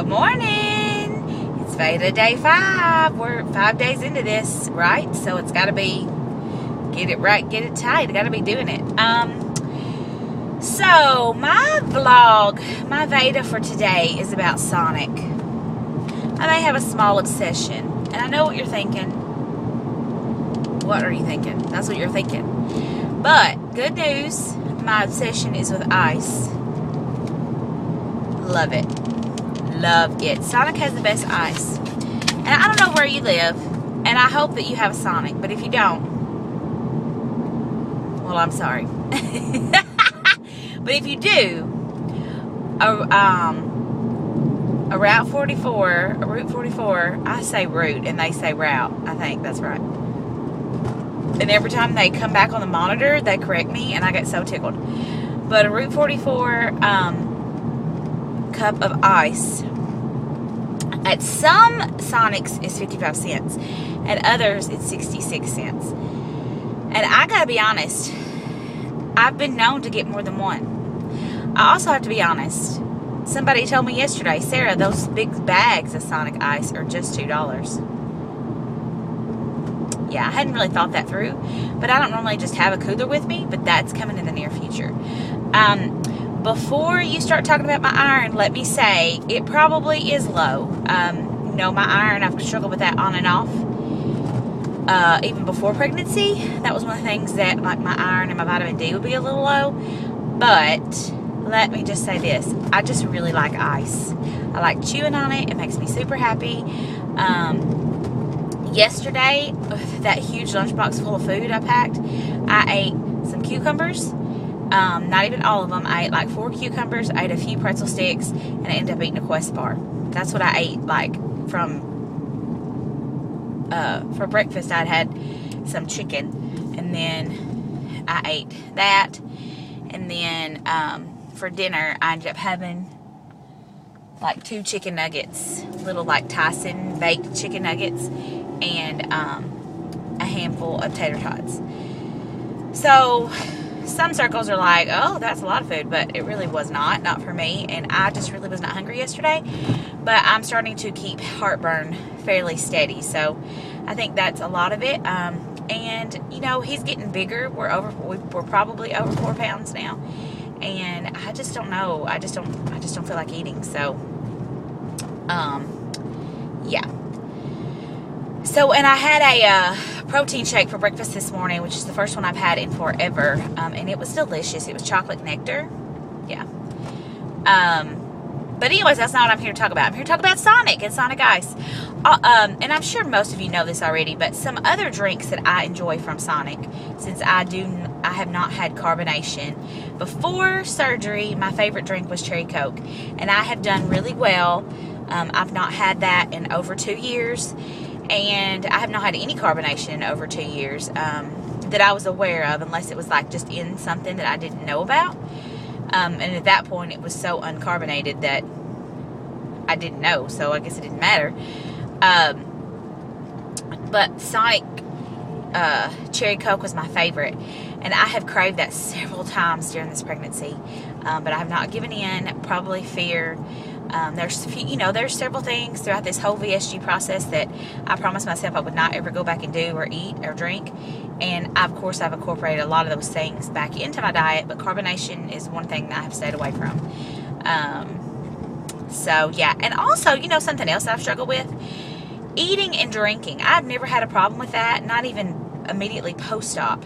Good morning. It's VEDA day 5. We're 5 days into this, right? So it's got to be, get it right, get it tight. I got to be doing it. So my vlog, my VEDA for today is about Sonic. I may have a small obsession, and I know what you're thinking. What are you thinking? That's what you're thinking. But good news, my obsession is with ice. Love it. Love it. Sonic has the best ice. And I don't know where you live, and I hope that you have a Sonic, but if you don't, well, I'm sorry. But if you do, a Route 44, I say route and they say route. I think that's right. And every time they come back on the monitor, they correct me, and I get so tickled. But a Route 44 cup of ice at some Sonics is 55 cents. At others, it's 66 cents. And I gotta be honest, I've been known to get more than one. I also have to be honest. Somebody told me yesterday, Sarah, those big bags of Sonic ice are just $2. Yeah, I hadn't really thought that through, but I don't normally just have a cooler with me, but that's coming in the near future. Before you start talking about my iron, let me say it probably is low. You know, my iron, I've struggled with that on and off. Even before pregnancy, that was one of the things that, like, my iron and my vitamin D would be a little low. But let me just say this, I just really like ice. I like chewing on it. It makes me super happy. Yesterday, that huge lunchbox full of food I packed, I ate some cucumbers. Not even all of them. I ate like 4 cucumbers, I ate a few pretzel sticks, and I ended up eating a Quest bar. That's what I ate, like, for breakfast. I'd had some chicken, and then I ate that, and then for dinner I ended up having like 2 chicken nuggets, little like Tyson baked chicken nuggets, and a handful of tater tots. So some circles are like, oh, that's a lot of food, but it really was not for me, and I just really was not hungry yesterday. But I'm starting to keep heartburn fairly steady, so I think that's a lot of it. And you know, he's getting bigger. We're probably over 4 pounds now, and I just don't know. I just don't feel like eating. So, yeah. So, and I had a protein shake for breakfast this morning, which is the first one I've had in forever, and it was delicious. It was chocolate nectar. Yeah. But anyways, that's not what I'm here to talk about. I'm here to talk about Sonic and Sonic Ice. And I'm sure most of you know this already, but some other drinks that I enjoy from Sonic, since I have not had carbonation. Before surgery, my favorite drink was cherry Coke, and I have done really well. I've not had that in over 2 years, and I have not had any carbonation in over 2 years that I was aware of, unless it was like just in something that I didn't know about. And at that point, it was so uncarbonated that I didn't know, so I guess it didn't matter. But Sonic Cherry Coke was my favorite, and I have craved that several times during this pregnancy, but I have not given in. Probably fear. There's several things throughout this whole VSG process that I promised myself I would not ever go back and do or eat or drink. And of course, I've incorporated a lot of those things back into my diet, but carbonation is one thing that I have stayed away from. So yeah, and also, you know, something else that I've struggled with, eating and drinking. I've never had a problem with that, not even immediately post-op.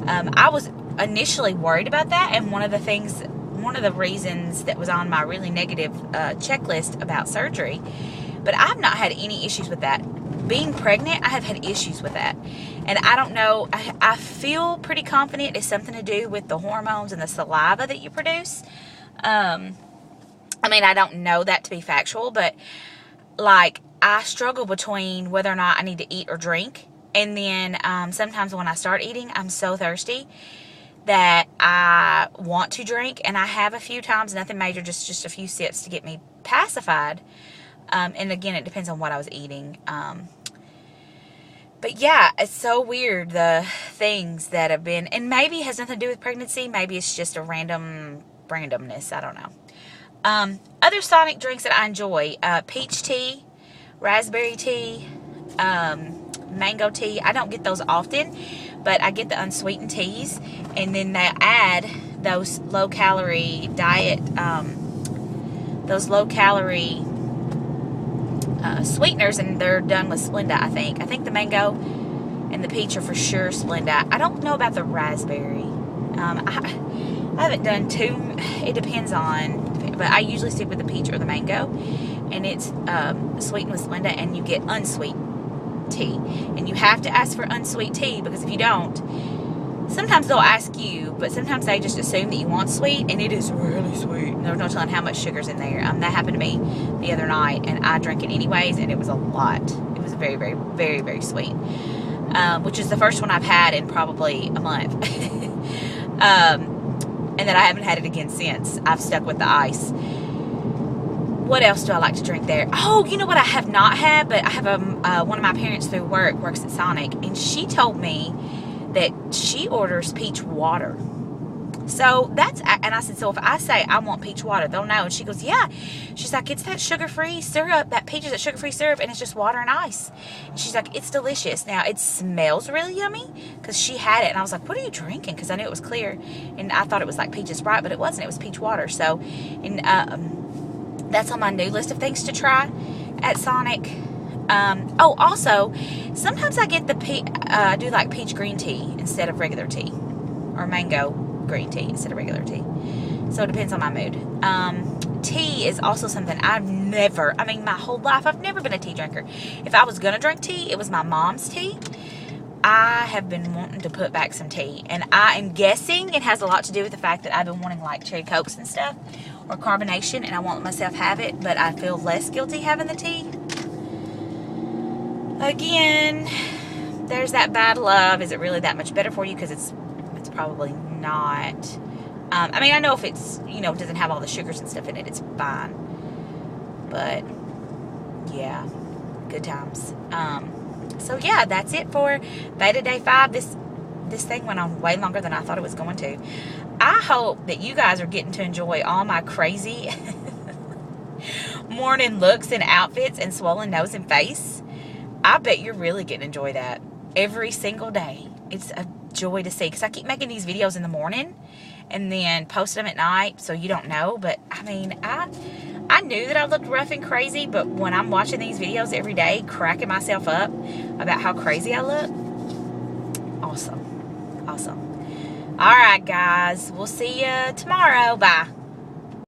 I was initially worried about that, and one of the reasons that was on my really negative checklist about surgery, but I've not had any issues with that. Being pregnant, I have had issues with that, and I don't know, I feel pretty confident it's something to do with the hormones and the saliva that you produce. I mean, I don't know that to be factual, but like, I struggle between whether or not I need to eat or drink, and then sometimes when I start eating, I'm so thirsty that I want to drink, and I have a few times, nothing major, just a few sips to get me pacified. And again, it depends on what I was eating. But yeah, it's so weird, the things that have been, and maybe it has nothing to do with pregnancy, maybe it's just a randomness, I don't know. Other Sonic drinks that I enjoy, peach tea, raspberry tea, mango tea. I don't get those often, but I get the unsweetened teas, and then they add those low-calorie diet, those low-calorie sweeteners, and they're done with Splenda, I think. I think the mango and the peach are for sure Splenda. I don't know about the raspberry. I haven't done two. It depends on, but I usually stick with the peach or the mango, and it's sweetened with Splenda, and you get unsweet tea, and you have to ask for unsweet tea, because if you don't, sometimes they'll ask you, but sometimes they just assume that you want sweet, and it is really sweet. There's no telling how much sugar's in there. That happened to me the other night, and I drank it anyways, and it was a lot. It was very, very, very, very sweet, which is the first one I've had in probably a month. And then I haven't had it again since. I've stuck with the ice. What else do I like to drink there? Oh, you know what I have not had? But I have one of my parents through work works at Sonic, and she told me that she orders peach water. So that's, and I said, so if I say I want peach water, they'll know. And she goes, yeah. She's like, it's that sugar-free syrup, that peach is that sugar-free syrup, and it's just water and ice. And she's like, it's delicious. Now, it smells really yummy, because she had it, and I was like, what are you drinking? Because I knew it was clear, and I thought it was like peach and Sprite, but it wasn't. It was peach water. So, and that's on my new list of things to try at Sonic. Oh, also, sometimes I get I do like peach green tea instead of regular tea, or mango green tea instead of regular tea. So it depends on my mood. Tea is also something my whole life, I've never been a tea drinker. If I was going to drink tea, it was my mom's tea. I have been wanting to put back some tea, and I am guessing it has a lot to do with the fact that I've been wanting like cherry cokes and stuff, or carbonation, and I won't let myself have it, but I feel less guilty having the tea. Again, there's that bad love. Is it really that much better for you? Because it's probably not. I know if it's, doesn't have all the sugars and stuff in it, it's fine. But, yeah, good times. So, yeah, that's it for Beta Day 5. This thing went on way longer than I thought it was going to. I hope that you guys are getting to enjoy all my crazy morning looks and outfits and swollen nose and face. I bet you're really getting to enjoy that every single day. It's a joy to see, because I keep making these videos in the morning and then post them at night, so you don't know. But I knew that I looked rough and crazy, but when I'm watching these videos every day, cracking myself up about how crazy I look, awesome. All right, guys, we'll see you tomorrow. Bye.